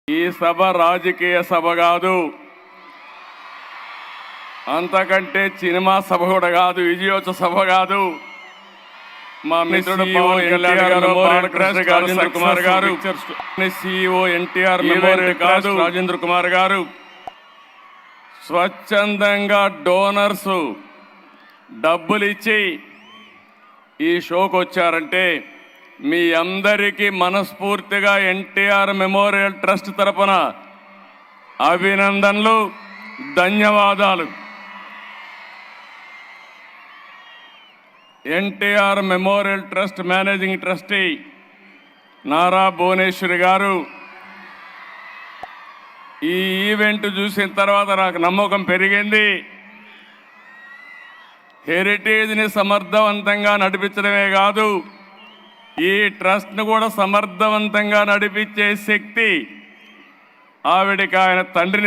ఈ సభ రాజకీయ సభ కాదు, అంతకంటే సినిమా సభ కూడా కాదు, విజయోత్సవ సభ కాదు. మా మిత్రుడు పవన్ కళ్యాణ్ గారు, బాలకృష్ణ గారు, రాజేంద్ర కుమార్ గారు, CEO ఎన్టీఆర్ మెమోరియల్ కాదు, రాజేంద్ర కుమార్ గారు స్వచ్ఛందంగా డోనర్స్ డబ్బులు ఇచ్చి ఈ షోకి వచ్చారంటే మీ అందరికీ మనస్ఫూర్తిగా ఎన్టీఆర్ మెమోరియల్ ట్రస్ట్ తరపున అభినందనలు, ధన్యవాదాలు. NTR memorial trust managing trustee Nara Bhuvaneswari గారు ఈ ఈవెంట్ చూసిన తర్వాత నాకు నమ్మకం పెరిగింది. హెరిటేజ్ని సమర్థవంతంగా నడిపించడమే కాదు, ఈ ట్రస్ట్ను కూడా సమర్థవంతంగా నడిపించే శక్తి ఆవిడకి ఆయన తండ్రిని